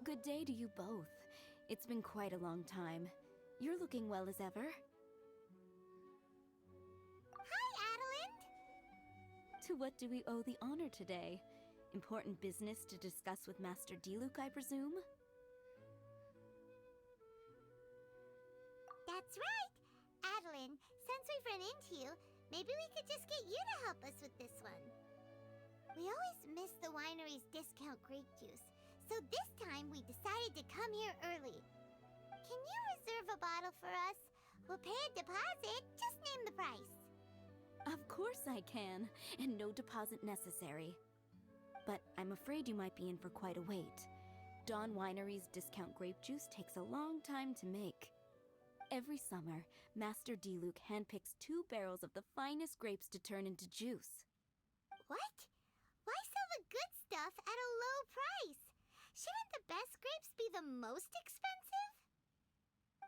Good day to you both. It's been quite a long time. You're looking well as ever. Hi, Adeline! To what do we owe the honor today? Important business to discuss with Master Diluc, I presume? That's right! Adeline, since we've run into you, maybe we could just get you to help us with this one. We always miss the winery's discount grape juice, so this time we decided to come here early. Can you reserve a bottle for us? We'll pay a deposit, just name the price. Of course I can, and no deposit necessary. But I'm afraid you might be in for quite a wait. Dawn Winery's discount grape juice takes a long time to make. Every summer, Master Diluc handpicks 2 barrels of the finest grapes to turn into juice. What? Why sell the good stuff at a low price? Shouldn't the best grapes be the most expensive?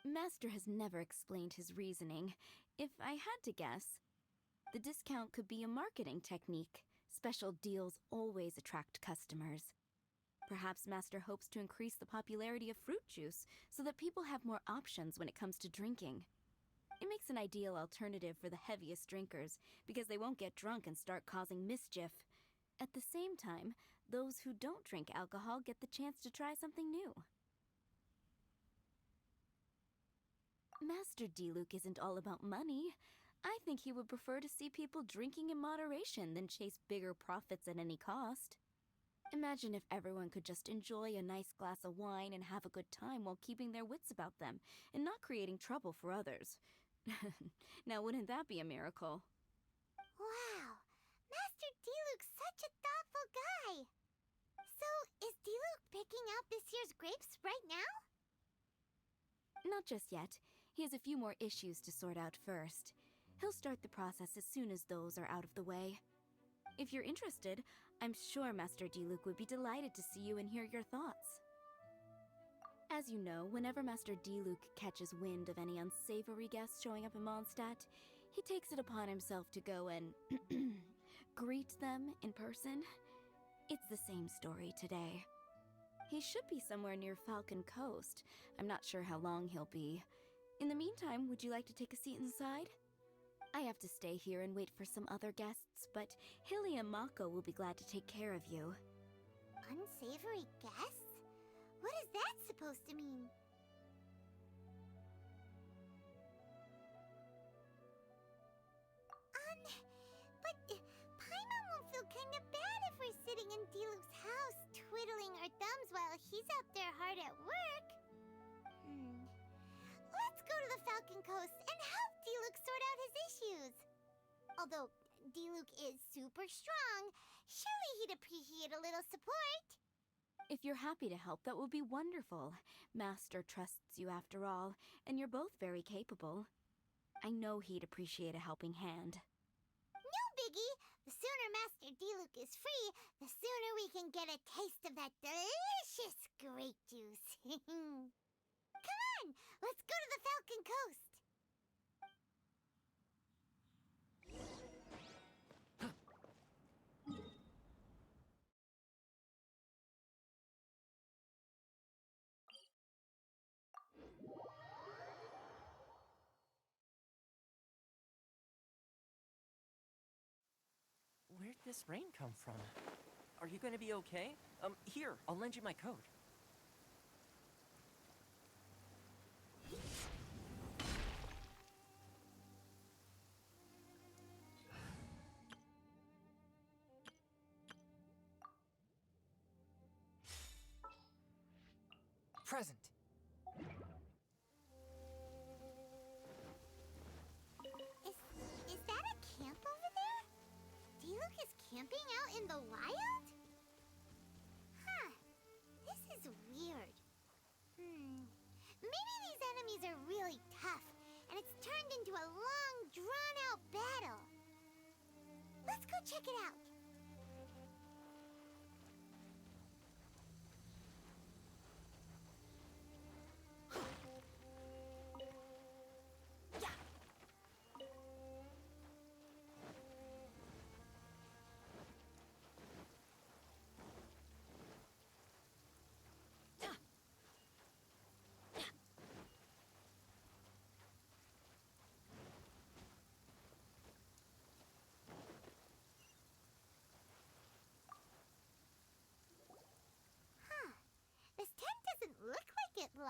Master has never explained his reasoning. If I had to guess, the discount could be a marketing technique. Special deals always attract customers. Perhaps Master hopes to increase the popularity of fruit juice so that people have more options when it comes to drinking. It makes an ideal alternative for the heaviest drinkers because they won't get drunk and start causing mischief. At the same time, those who don't drink alcohol get the chance to try something new. Master Diluc isn't all about money. I think he would prefer to see people drinking in moderation than chase bigger profits at any cost. Imagine if everyone could just enjoy a nice glass of wine and have a good time while keeping their wits about them and not creating trouble for others. Now, wouldn't that be a miracle? Wow, Master Diluc's such a thoughtful guy. So, is Diluc picking out this year's grapes right now? Not just yet. He has a few more issues to sort out first. He'll start the process as soon as those are out of the way. If you're interested, I'm sure Master Diluc would be delighted to see you and hear your thoughts. As you know, whenever Master Diluc catches wind of any unsavory guests showing up in Mondstadt, he takes it upon himself to go and greet them in person. It's the same story today. He should be somewhere near Falcon Coast. I'm not sure how long he'll be. In the meantime, would you like to take a seat inside? I have to stay here and wait for some other guests, but Hilly and Mako will be glad to take care of you. Unsavory guests? What is that supposed to mean? But Paimon won't feel kinda bad if we're sitting in Diluc's house, twiddling our thumbs while he's out there hard at work. Let's go to the Falcon Coast and help Diluc sort out his issues. Although Diluc is super strong, surely he'd appreciate a little support. If you're happy to help, that would be wonderful. Master trusts you after all, and you're both very capable. I know he'd appreciate a helping hand. No biggie! The sooner Master Diluc is free, the sooner we can get a taste of that delicious grape juice. Come on! Let's go to the Falcon Coast! Where'd this rain come from? Are you gonna be okay? Here, I'll lend you my coat. Present. Is that a camp over there? Diluc is camping out in the wild? Huh. This is weird. Maybe these enemies are really tough, and it's turned into a long, drawn-out battle. Let's go check it out.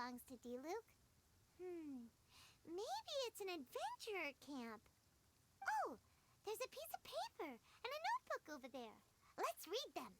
belongs to Diluc. Maybe it's an adventurer camp. Oh, there's a piece of paper and a notebook over there. Let's read them.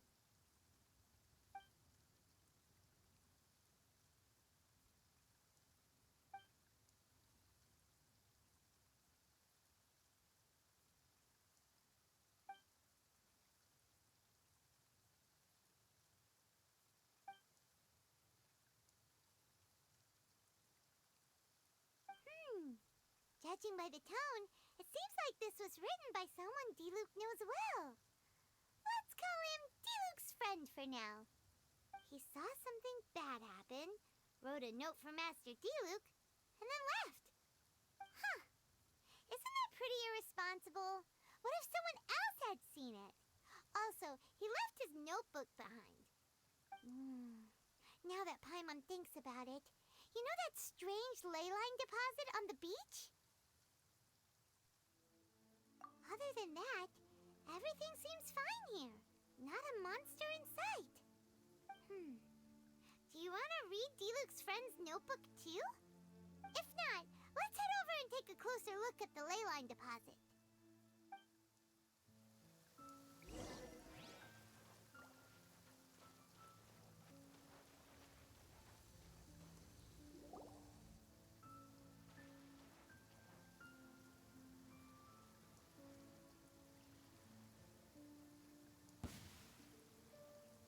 Judging by the tone, it seems like this was written by someone Diluc knows well. Let's call him Diluc's friend for now. He saw something bad happen, wrote a note for Master Diluc, and then left. Huh. Isn't that pretty irresponsible? What if someone else had seen it? Also, he left his notebook behind. Now that Paimon thinks about it, you know that strange ley line deposit on the beach? Other than that, everything seems fine here. Not a monster in sight. Do you want to read Diluc's friend's notebook too? If not, let's head over and take a closer look at the ley line deposit.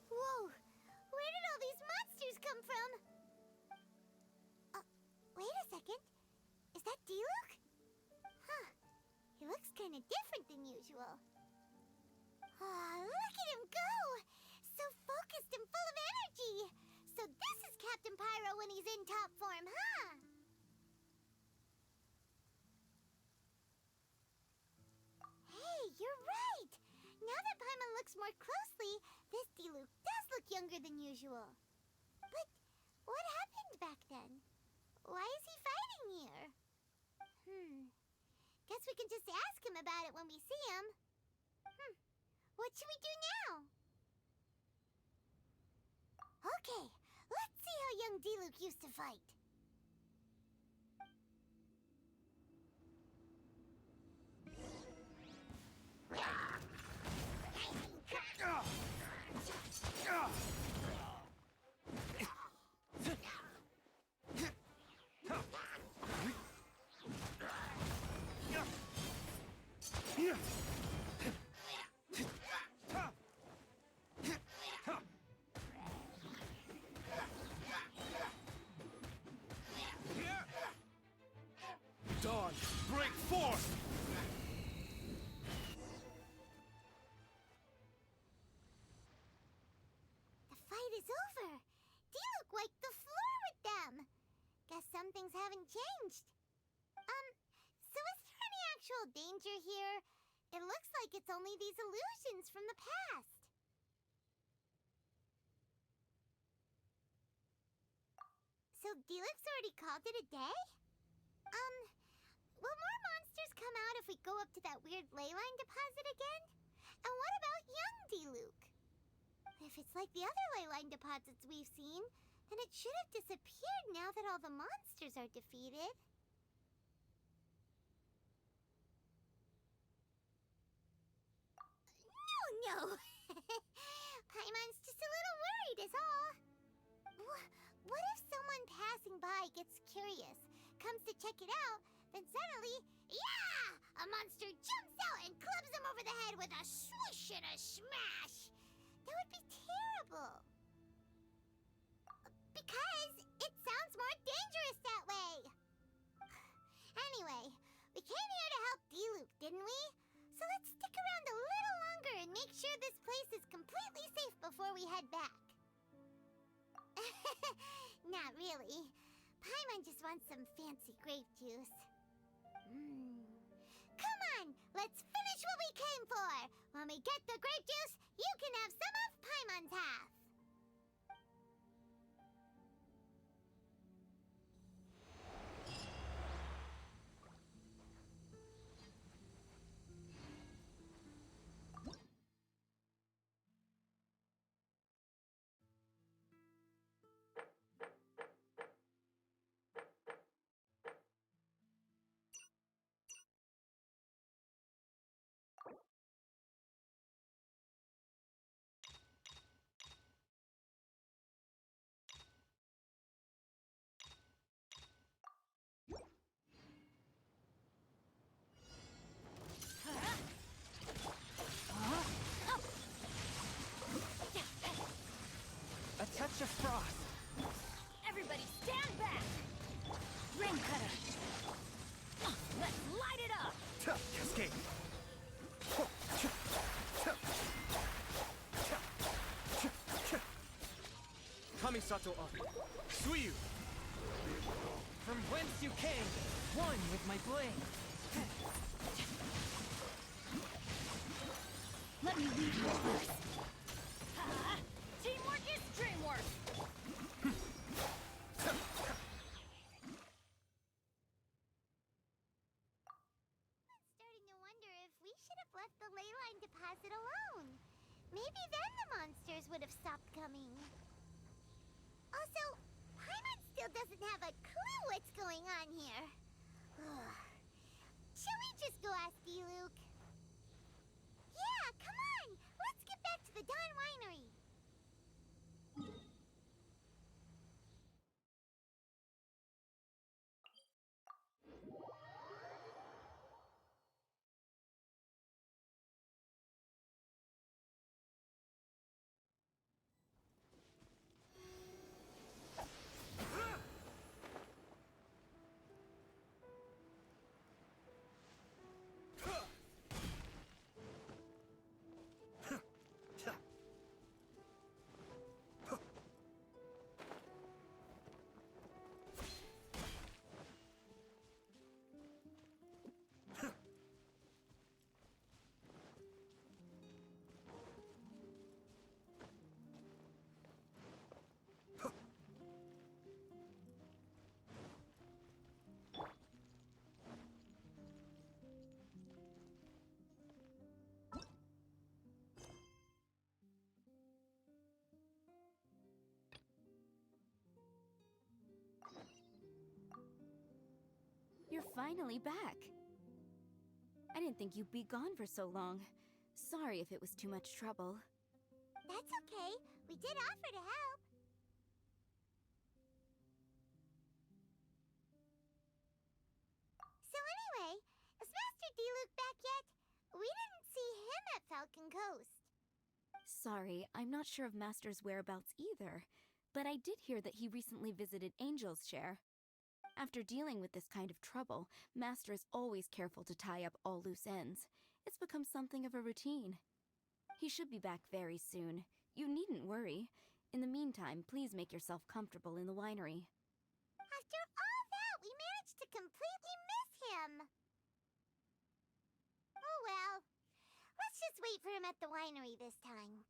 Whoa! Where did all these monsters come from? Wait a second. Is that Diluc? Huh. He looks kind of different than usual. Look at him go! So focused and full of energy! So this is Captain Pyro when he's in top form, huh? Hey, you're right! Now that Paimon looks more closely, this Diluc does look younger than usual. But what happened back then? Why is he fighting here? Guess we can just ask him about it when we see him. What should we do now? Okay, let's see how young Diluc used to fight. Dawn, break forth! The fight is over. Diluc wiped the floor with them. Guess some things haven't changed. So is there any actual danger here? It looks like it's only these illusions from the past. So Diluc's already called it a day? Will more monsters come out if we go up to that weird ley line deposit again? And what about young Diluc? If it's like the other ley line deposits we've seen, then it should have disappeared now that all the monsters are defeated. No! Paimon's just a little worried is all. What if someone passing by gets curious, comes to check it out, then suddenly, yeah! A monster jumps out and clubs him over the head with a swoosh and a smash! That would be terrible. Because it sounds more dangerous that way. Anyway, we came here to help Diluc, didn't we? So let's stick around a little longer and make sure this place is completely safe before we head back. Not really. Paimon just wants some fancy grape juice. Come on, let's finish what we came for. When we get the grape juice, you can have some of Paimon's half. Everybody stand back! Ring cutter! Let's light it up! Cascade. Kamisato Ari. Suiyu. From whence you came, one with my blade. Let me lead you first. Teamwork is dreamwork! I'm starting to wonder if we should have left the ley line deposit alone. Maybe then the monsters would have stopped coming. Also, Paimon still doesn't have a clue what's going on here. Shall we just go ask D-Luke? Yeah, come on! Let's get back to the Dawn Winery. You're finally back. I didn't think you'd be gone for so long. Sorry if it was too much trouble. That's okay. We did offer to help. So anyway, is Master D-Luke back yet? We didn't see him at Falcon Coast. Sorry, I'm not sure of Master's whereabouts either, but I did hear that he recently visited Angel's Share. After dealing with this kind of trouble, Master is always careful to tie up all loose ends. It's become something of a routine. He should be back very soon. You needn't worry. In the meantime, please make yourself comfortable in the winery. After all that, we managed to completely miss him. Oh well. Let's just wait for him at the winery this time.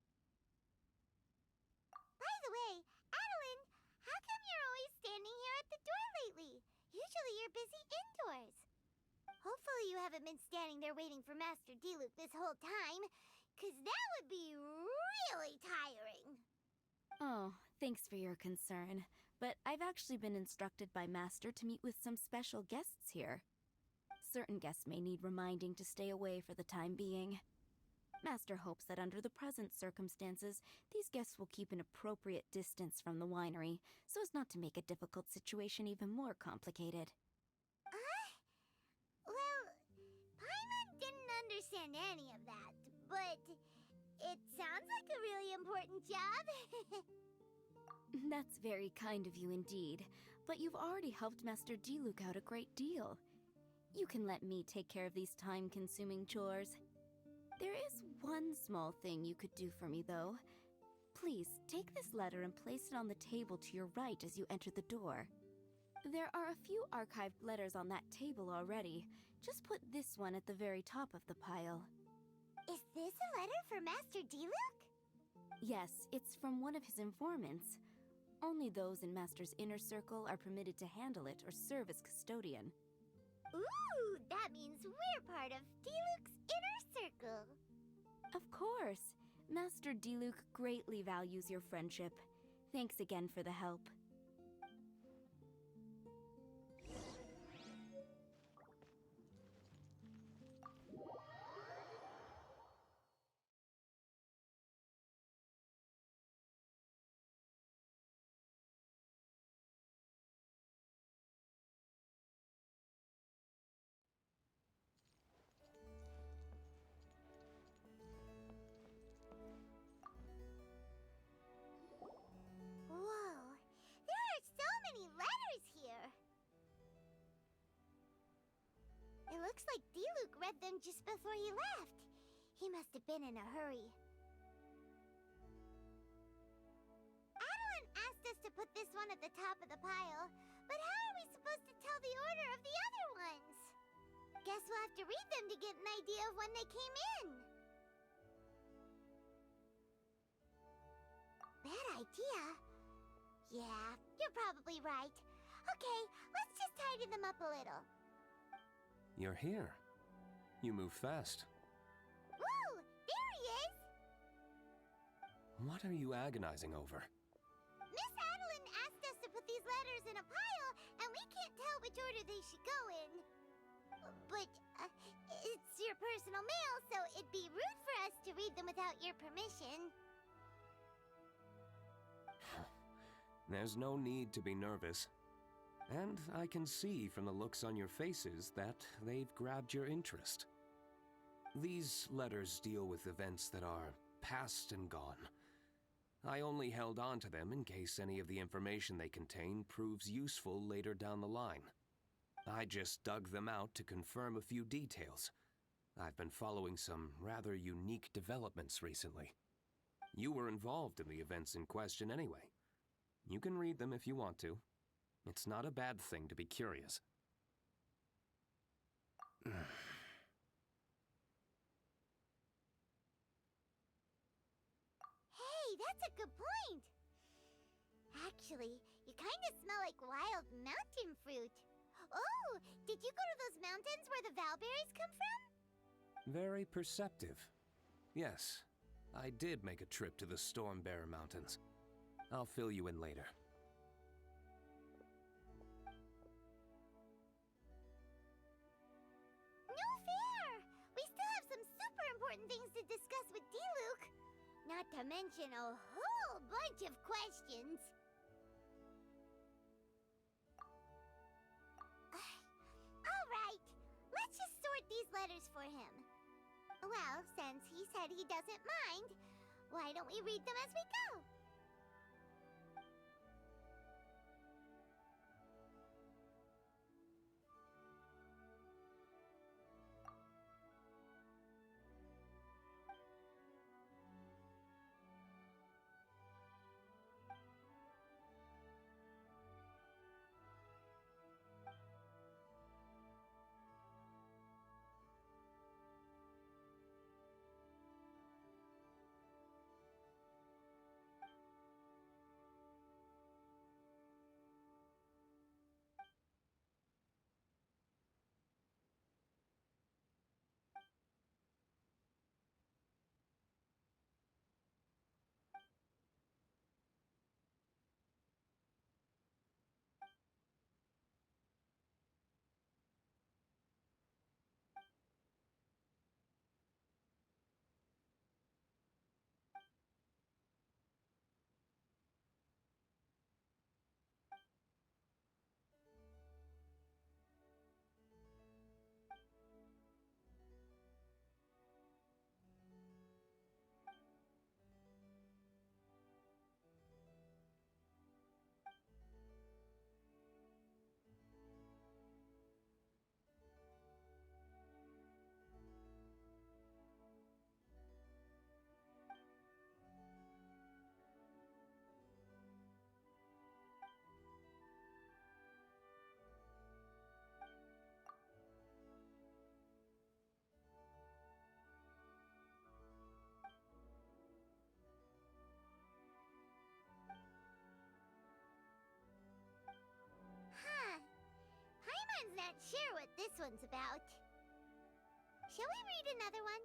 By the way, Adeline, how come you're always standing here at the door lately? Usually you're busy indoors. Hopefully you haven't been standing there waiting for Master D-Luke this whole time, 'cause that would be really tiring. Oh, thanks for your concern, but I've actually been instructed by Master to meet with some special guests here. Certain guests may need reminding to stay away for the time being. Master hopes that under the present circumstances, these guests will keep an appropriate distance from the winery, so as not to make a difficult situation even more complicated. Well, Paimon didn't understand any of that, but it sounds like a really important job. That's very kind of you indeed, but you've already helped Master D-Luke out a great deal. You can let me take care of these time-consuming chores. There is one small thing you could do for me, though. Please, take this letter and place it on the table to your right as you enter the door. There are a few archived letters on that table already. Just put this one at the very top of the pile. Is this a letter for Master D-Luke? Yes, it's from one of his informants. Only those in Master's inner circle are permitted to handle it or serve as custodian. Ooh, that means we're part of D-Luke's inner circle. Of course! Master D-Luke greatly values your friendship. Thanks again for the help. Whoa, Looks like Diluc read them just before he left. He must have been in a hurry. Adeline asked us to put this one at the top of the pile, but how are we supposed to tell the order of the other ones? Guess we'll have to read them to get an idea of when they came in. Bad idea. Yeah, you're probably right. Okay, let's just tidy them up a little. You're here. You move fast. Woo! There he is! What are you agonizing over? Miss Adeline asked us to put these letters in a pile, and we can't tell which order they should go in. But, it's your personal mail, so it'd be rude for us to read them without your permission. There's no need to be nervous. And I can see from the looks on your faces that they've grabbed your interest. These letters deal with events that are past and gone. I only held on to them in case any of the information they contain proves useful later down the line. I just dug them out to confirm a few details. I've been following some rather unique developments recently. You were involved in the events in question anyway. You can read them if you want to. It's not a bad thing to be curious. Hey, that's a good point. Actually, you kind of smell like wild mountain fruit. Oh, did you go to those mountains where the valberries come from? Very perceptive. Yes, I did make a trip to the Stormbearer Mountains. I'll fill you in later. No fair! We still have some super important things to discuss with Diluc. Not to mention a whole bunch of questions. Alright, let's just sort these letters for him. Well, since he said he doesn't mind, why don't we read them as we go? Paimon's not sure what this one's about. Shall we read another one?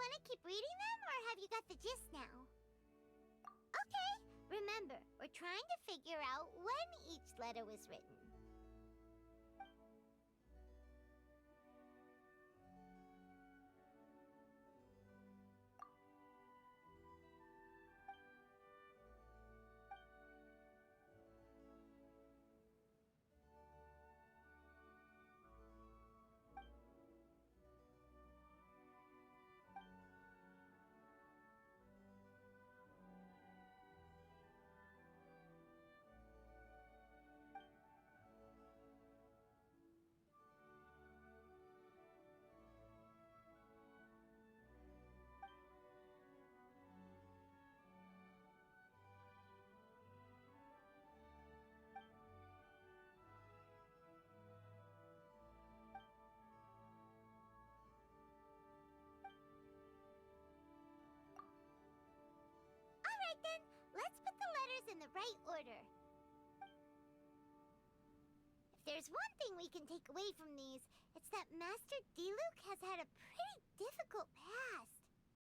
want to keep reading them, or have you got the gist now? Okay, remember, we're trying to figure out when each letter was written. Alright then, let's put the letters in the right order. If there's one thing we can take away from these, it's that Master Diluc has had a pretty difficult past.